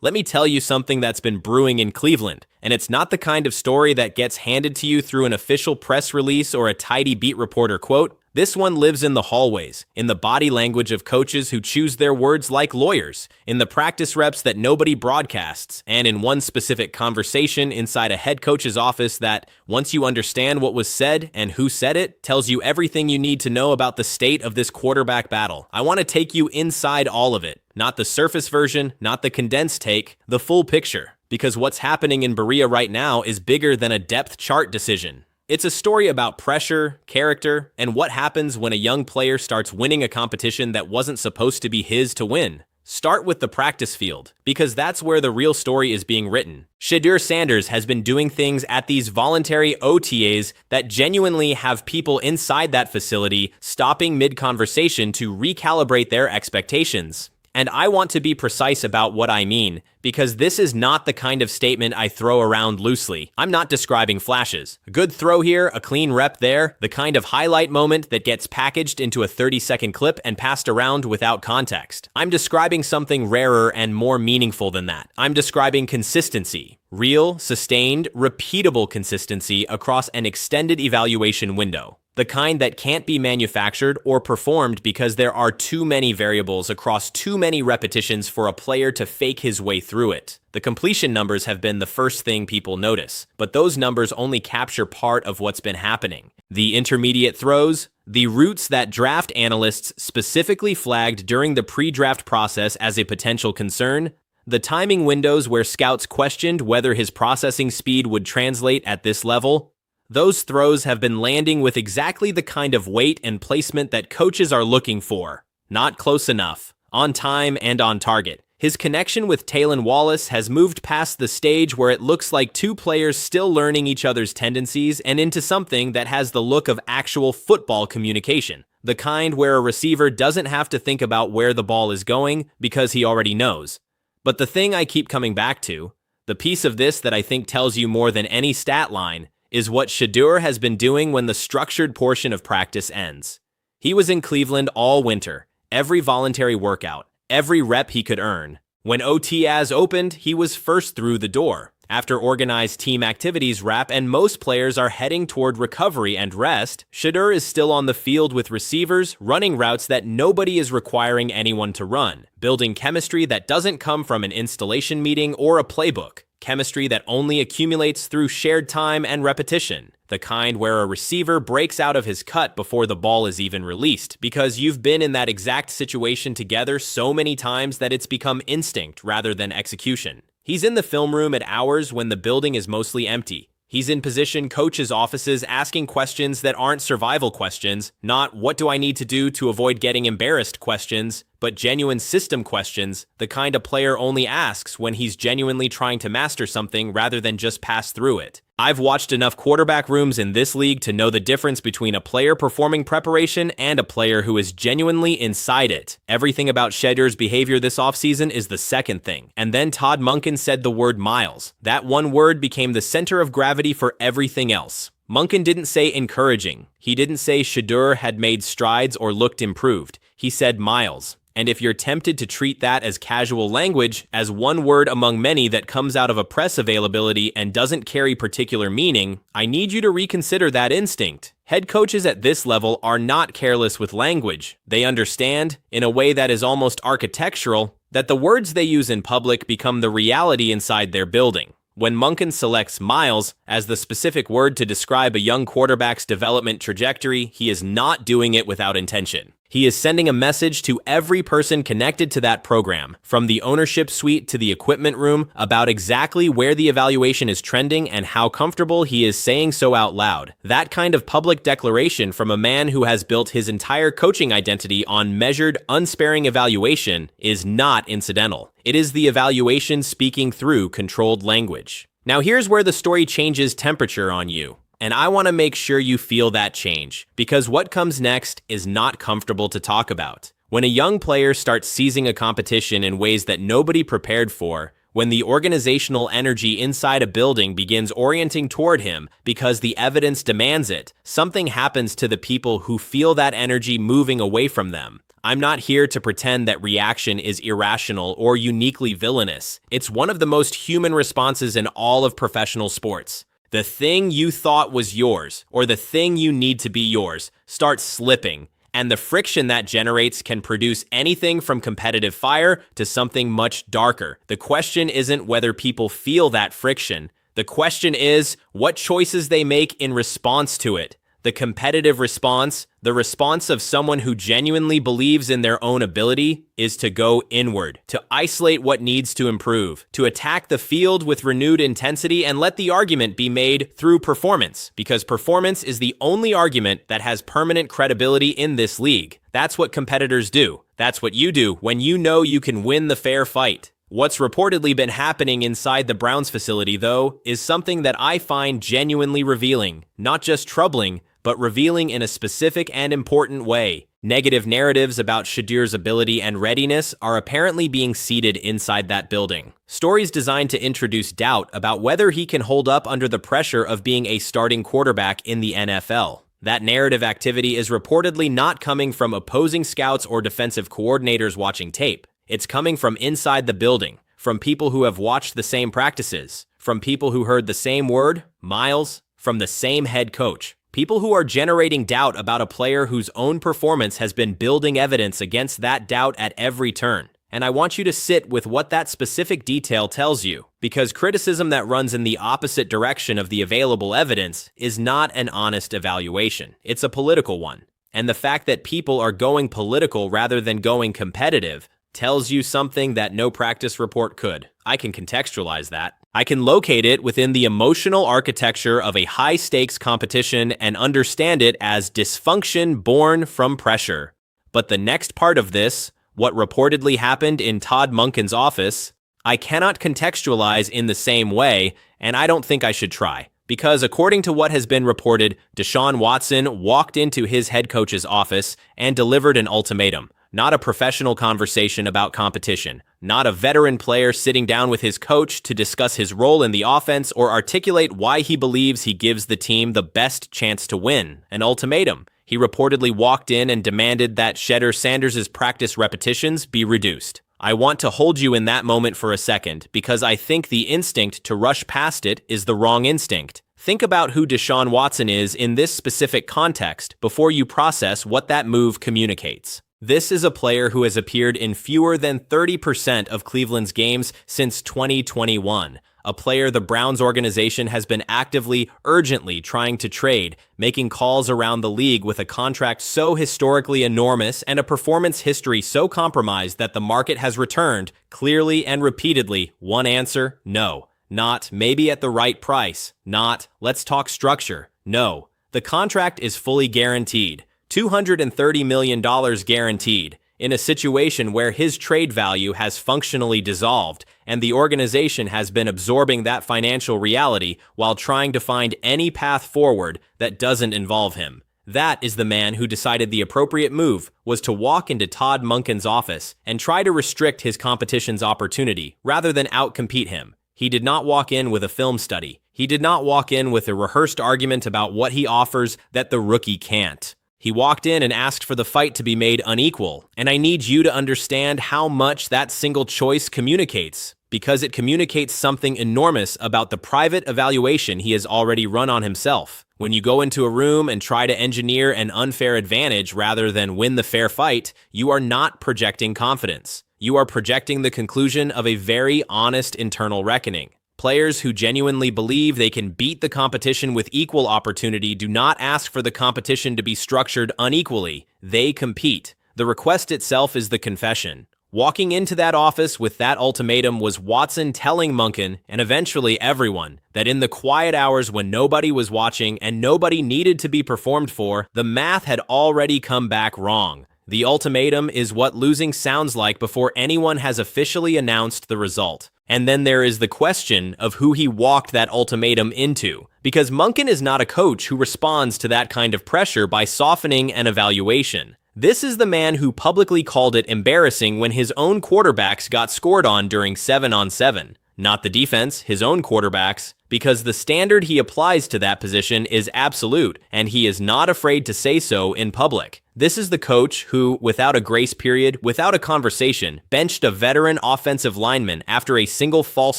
Let me tell you something that's been brewing in Cleveland, and it's not the kind of story that gets handed to you through an official press release or a tidy beat reporter quote. This one lives in the hallways, in the body language of coaches who choose their words like lawyers, in the practice reps that nobody broadcasts, and in one specific conversation inside a head coach's office that, once you understand what was said and who said it, tells you everything you need to know about the state of this quarterback battle. I want to take you inside all of it, not the surface version, not the condensed take, the full picture, because what's happening in Berea right now is bigger than a depth chart decision. It's a story about pressure, character, and what happens when a young player starts winning a competition that wasn't supposed to be his to win. Start with the practice field, because that's where the real story is being written. Shedeur Sanders has been doing things at these voluntary OTAs that genuinely have people inside that facility stopping mid-conversation to recalibrate their expectations. And I want to be precise about what I mean, because this is not the kind of statement I throw around loosely. I'm not describing flashes. A good throw here, a clean rep there, the kind of highlight moment that gets packaged into a 30-second clip and passed around without context. I'm describing something rarer and more meaningful than that. I'm describing consistency. Real, sustained, repeatable consistency across an extended evaluation window. The kind that can't be manufactured or performed because there are too many variables across too many repetitions for a player to fake his way through it. The completion numbers have been the first thing people notice, but those numbers only capture part of what's been happening. The intermediate throws, the routes that draft analysts specifically flagged during the pre-draft process as a potential concern, the timing windows where scouts questioned whether his processing speed would translate at this level. Those throws have been landing with exactly the kind of weight and placement that coaches are looking for. Not close enough, on time and on target. His connection with Talon Wallace has moved past the stage where it looks like two players still learning each other's tendencies and into something that has the look of actual football communication. The kind where a receiver doesn't have to think about where the ball is going because he already knows. But the thing I keep coming back to, the piece of this that I think tells you more than any stat line, is what Shedeur has been doing when the structured portion of practice ends. He was in Cleveland all winter, every voluntary workout, every rep he could earn. When OTAs opened, he was first through the door. After organized team activities wrap and most players are heading toward recovery and rest, Shedeur is still on the field with receivers, running routes that nobody is requiring anyone to run, building chemistry that doesn't come from an installation meeting or a playbook. Chemistry that only accumulates through shared time and repetition, the kind where a receiver breaks out of his cut before the ball is even released, because you've been in that exact situation together so many times that it's become instinct rather than execution. He's in the film room at hours when the building is mostly empty. He's in position coaches' offices asking questions that aren't survival questions, not what do I need to do to avoid getting embarrassed questions, but genuine system questions, the kind a player only asks when he's genuinely trying to master something rather than just pass through it. I've watched enough quarterback rooms in this league to know the difference between a player performing preparation and a player who is genuinely inside it. Everything about Shedeur's behavior this offseason is the second thing. And then Todd Monken said the word miles. That one word became the center of gravity for everything else. Monken didn't say encouraging. He didn't say Shedeur had made strides or looked improved. He said miles. And if you're tempted to treat that as casual language, as one word among many that comes out of a press availability and doesn't carry particular meaning, I need you to reconsider that instinct. Head coaches at this level are not careless with language. They understand, in a way that is almost architectural, that the words they use in public become the reality inside their building. When Monken selects miles as the specific word to describe a young quarterback's development trajectory, he is not doing it without intention. He is sending a message to every person connected to that program, from the ownership suite to the equipment room, about exactly where the evaluation is trending and how comfortable he is saying so out loud. That kind of public declaration from a man who has built his entire coaching identity on measured, unsparing evaluation is not incidental. It is the evaluation speaking through controlled language. Now here's where the story changes temperature on you. And I want to make sure you feel that change, because what comes next is not comfortable to talk about. When a young player starts seizing a competition in ways that nobody prepared for, when the organizational energy inside a building begins orienting toward him because the evidence demands it, something happens to the people who feel that energy moving away from them. I'm not here to pretend that reaction is irrational or uniquely villainous. It's one of the most human responses in all of professional sports. The thing you thought was yours, or the thing you need to be yours, starts slipping, and the friction that generates can produce anything from competitive fire to something much darker. The question isn't whether people feel that friction. The question is what choices they make in response to it. The competitive response, the response of someone who genuinely believes in their own ability, is to go inward, to isolate what needs to improve, to attack the field with renewed intensity and let the argument be made through performance, because performance is the only argument that has permanent credibility in this league. That's what competitors do. That's what you do when you know you can win the fair fight. What's reportedly been happening inside the Browns facility, though, is something that I find genuinely revealing, not just troubling, but revealing in a specific and important way. Negative narratives about Shedeur's ability and readiness are apparently being seeded inside that building. Stories designed to introduce doubt about whether he can hold up under the pressure of being a starting quarterback in the NFL. That narrative activity is reportedly not coming from opposing scouts or defensive coordinators watching tape. It's coming from inside the building, from people who have watched the same practices, from people who heard the same word, miles, from the same head coach. People who are generating doubt about a player whose own performance has been building evidence against that doubt at every turn. And I want you to sit with what that specific detail tells you, because criticism that runs in the opposite direction of the available evidence is not an honest evaluation. It's a political one. And the fact that people are going political rather than going competitive tells you something that no practice report could. I can contextualize that. I can locate it within the emotional architecture of a high-stakes competition and understand it as dysfunction born from pressure. But the next part of this, what reportedly happened in Todd Monken's office, I cannot contextualize in the same way, and I don't think I should try. Because according to what has been reported, Deshaun Watson walked into his head coach's office and delivered an ultimatum. Not a professional conversation about competition, not a veteran player sitting down with his coach to discuss his role in the offense or articulate why he believes he gives the team the best chance to win. An ultimatum. He reportedly walked in and demanded that Shedeur Sanders' practice repetitions be reduced. I want to hold you in that moment for a second because I think the instinct to rush past it is the wrong instinct. Think about who Deshaun Watson is in this specific context before you process what that move communicates. This is a player who has appeared in fewer than 30% of Cleveland's games since 2021. A player the Browns organization has been actively, urgently trying to trade, making calls around the league with a contract so historically enormous and a performance history so compromised that the market has returned, clearly and repeatedly, one answer: no. Not maybe at the right price. Not let's talk structure. No. The contract is fully guaranteed. $230 million guaranteed, in a situation where his trade value has functionally dissolved, and the organization has been absorbing that financial reality while trying to find any path forward that doesn't involve him. That is the man who decided the appropriate move was to walk into Todd Monken's office and try to restrict his competition's opportunity, rather than outcompete him. He did not walk in with a film study. He did not walk in with a rehearsed argument about what he offers that the rookie can't. He walked in and asked for the fight to be made unequal, and I need you to understand how much that single choice communicates, because it communicates something enormous about the private evaluation he has already run on himself. When you go into a room and try to engineer an unfair advantage rather than win the fair fight, you are not projecting confidence. You are projecting the conclusion of a very honest internal reckoning. Players who genuinely believe they can beat the competition with equal opportunity do not ask for the competition to be structured unequally. They compete. The request itself is the confession. Walking into that office with that ultimatum was Watson telling Monken, and eventually everyone, that in the quiet hours when nobody was watching and nobody needed to be performed for, the math had already come back wrong. The ultimatum is what losing sounds like before anyone has officially announced the result. And then there is the question of who he walked that ultimatum into, because Monken is not a coach who responds to that kind of pressure by softening an evaluation. This is the man who publicly called it embarrassing when his own quarterbacks got scored on during 7-on-7. not the defense, his own quarterbacks, because the standard he applies to that position is absolute, and he is not afraid to say so in public. This is the coach who, without a grace period, without a conversation, benched a veteran offensive lineman after a single false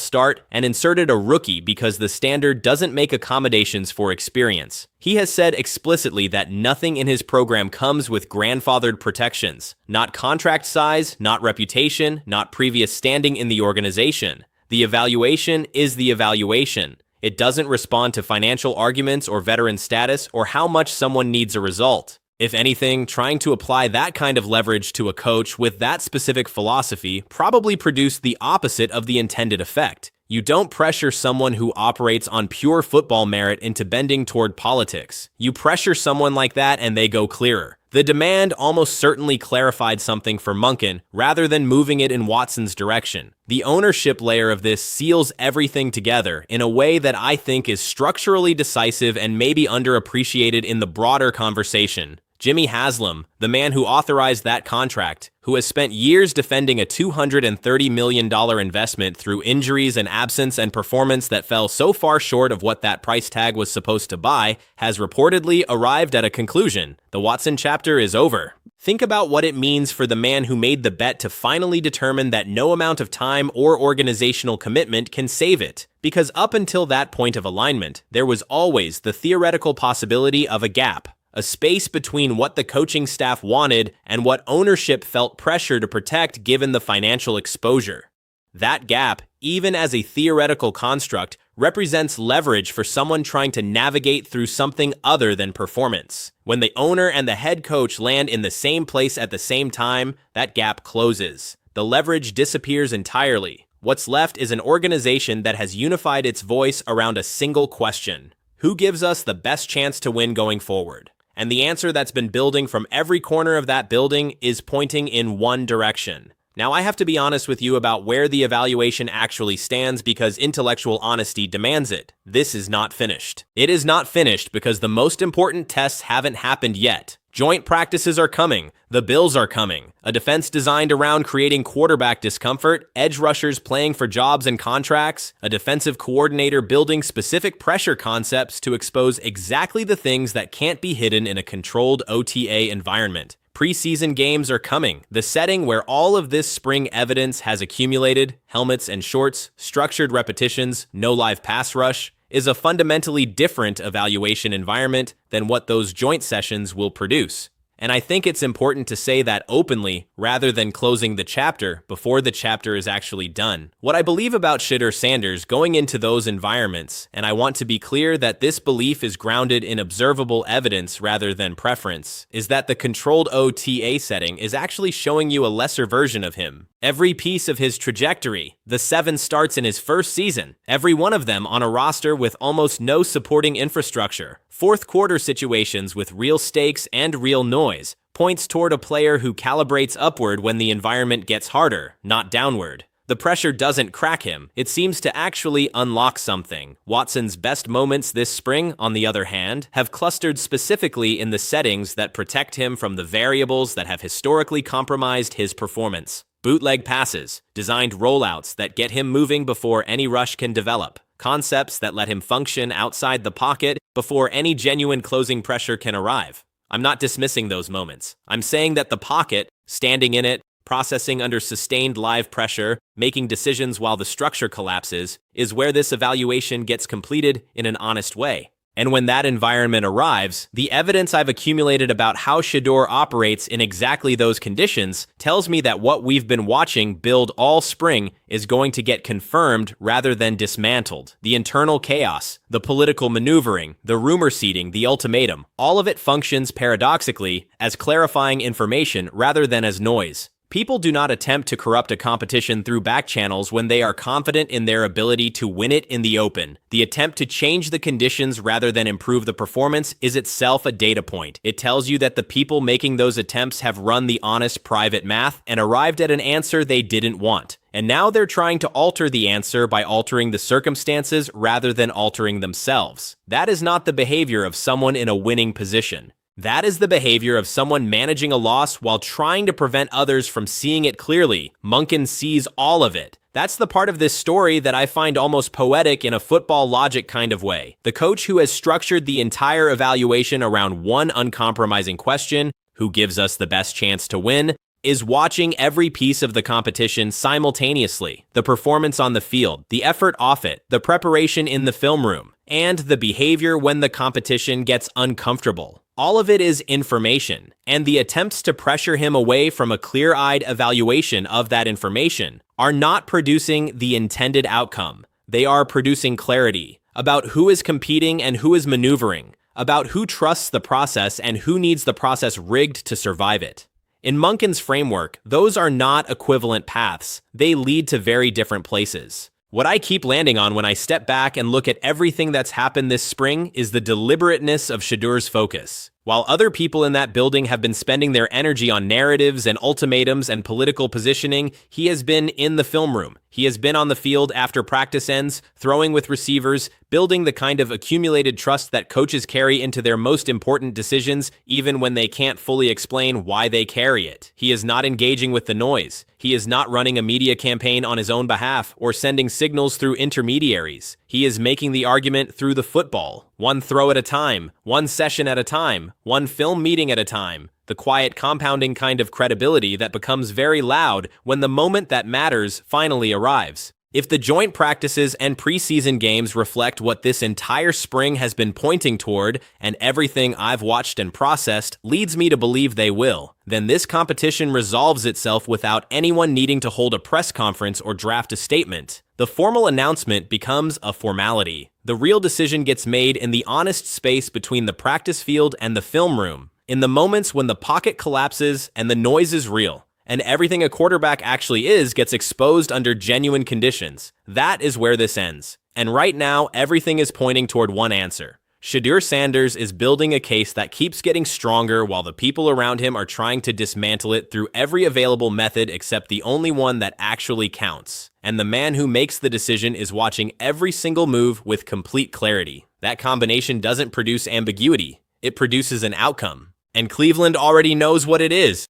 start and inserted a rookie because the standard doesn't make accommodations for experience. He has said explicitly that nothing in his program comes with grandfathered protections, not contract size, not reputation, not previous standing in the organization. The evaluation is the evaluation. It doesn't respond to financial arguments or veteran status or how much someone needs a result. If anything, trying to apply that kind of leverage to a coach with that specific philosophy probably produced the opposite of the intended effect. You don't pressure someone who operates on pure football merit into bending toward politics. You pressure someone like that and they go clearer. The demand almost certainly clarified something for Monken rather than moving it in Watson's direction. The ownership layer of this seals everything together in a way that I think is structurally decisive and maybe underappreciated in the broader conversation. Jimmy Haslam, the man who authorized that contract, who has spent years defending a $230 million investment through injuries and absence and performance that fell so far short of what that price tag was supposed to buy, has reportedly arrived at a conclusion. The Watson chapter is over. Think about what it means for the man who made the bet to finally determine that no amount of time or organizational commitment can save it. Because up until that point of alignment, there was always the theoretical possibility of a gap. A space between what the coaching staff wanted and what ownership felt pressure to protect given the financial exposure. That gap, even as a theoretical construct, represents leverage for someone trying to navigate through something other than performance. When the owner and the head coach land in the same place at the same time, that gap closes. The leverage disappears entirely. What's left is an organization that has unified its voice around a single question. Who gives us the best chance to win going forward? And the answer that's been building from every corner of that building is pointing in one direction. Now, I have to be honest with you about where the evaluation actually stands because intellectual honesty demands it. This is not finished. It is not finished because the most important tests haven't happened yet. Joint practices are coming. The Bills are coming. A defense designed around creating quarterback discomfort, edge rushers playing for jobs and contracts, a defensive coordinator building specific pressure concepts to expose exactly the things that can't be hidden in a controlled OTA environment. Preseason games are coming. The setting where all of this spring evidence has accumulated, helmets and shorts, structured repetitions, no live pass rush, is a fundamentally different evaluation environment than what those joint sessions will produce. And I think it's important to say that openly rather than closing the chapter before the chapter is actually done. What I believe about Shedeur Sanders going into those environments, and I want to be clear that this belief is grounded in observable evidence rather than preference, is that the controlled OTA setting is actually showing you a lesser version of him. Every piece of his trajectory, the 7 starts in his first season, every one of them on a roster with almost no supporting infrastructure, fourth quarter situations with real stakes and real noise, points toward a player who calibrates upward when the environment gets harder, not downward. The pressure doesn't crack him. It seems to actually unlock something. Watson's best moments this spring, on the other hand, have clustered specifically in the settings that protect him from the variables that have historically compromised his performance. Bootleg passes, designed rollouts that get him moving before any rush can develop, concepts that let him function outside the pocket before any genuine closing pressure can arrive. I'm not dismissing those moments. I'm saying that the pocket, standing in it, processing under sustained live pressure, making decisions while the structure collapses, is where this evaluation gets completed in an honest way. And when that environment arrives, the evidence I've accumulated about how Shedeur operates in exactly those conditions tells me that what we've been watching build all spring is going to get confirmed rather than dismantled. The internal chaos, the political maneuvering, the rumor seeding, the ultimatum, all of it functions paradoxically as clarifying information rather than as noise. People do not attempt to corrupt a competition through back channels when they are confident in their ability to win it in the open. The attempt to change the conditions rather than improve the performance is itself a data point. It tells you that the people making those attempts have run the honest private math and arrived at an answer they didn't want. And now they're trying to alter the answer by altering the circumstances rather than altering themselves. That is not the behavior of someone in a winning position. That is the behavior of someone managing a loss while trying to prevent others from seeing it clearly. Monken sees all of it. That's the part of this story that I find almost poetic in a football logic kind of way. The coach who has structured the entire evaluation around one uncompromising question, who gives us the best chance to win, is watching every piece of the competition simultaneously. The performance on the field, the effort off it, the preparation in the film room, and the behavior when the competition gets uncomfortable. All of it is information, and the attempts to pressure him away from a clear-eyed evaluation of that information are not producing the intended outcome. They are producing clarity about who is competing and who is maneuvering, about who trusts the process and who needs the process rigged to survive it. In Monken's framework, those are not equivalent paths. They lead to very different places. What I keep landing on when I step back and look at everything that's happened this spring is the deliberateness of Shedeur's focus. While other people in that building have been spending their energy on narratives and ultimatums and political positioning, he has been in the film room. He has been on the field after practice ends, throwing with receivers, building the kind of accumulated trust that coaches carry into their most important decisions, even when they can't fully explain why they carry it. He is not engaging with the noise. He is not running a media campaign on his own behalf or sending signals through intermediaries. He is making the argument through the football, one throw at a time, one session at a time, one film meeting at a time. The quiet compounding kind of credibility that becomes very loud when the moment that matters finally arrives. If the joint practices and preseason games reflect what this entire spring has been pointing toward, and everything I've watched and processed leads me to believe they will, then this competition resolves itself without anyone needing to hold a press conference or draft a statement. The formal announcement becomes a formality. The real decision gets made in the honest space between the practice field and the film room, in the moments when the pocket collapses and the noise is real, and everything a quarterback actually is gets exposed under genuine conditions. That is where this ends. And right now, everything is pointing toward one answer. Shedeur Sanders is building a case that keeps getting stronger while the people around him are trying to dismantle it through every available method except the only one that actually counts. And the man who makes the decision is watching every single move with complete clarity. That combination doesn't produce ambiguity. It produces an outcome. And Cleveland already knows what it is.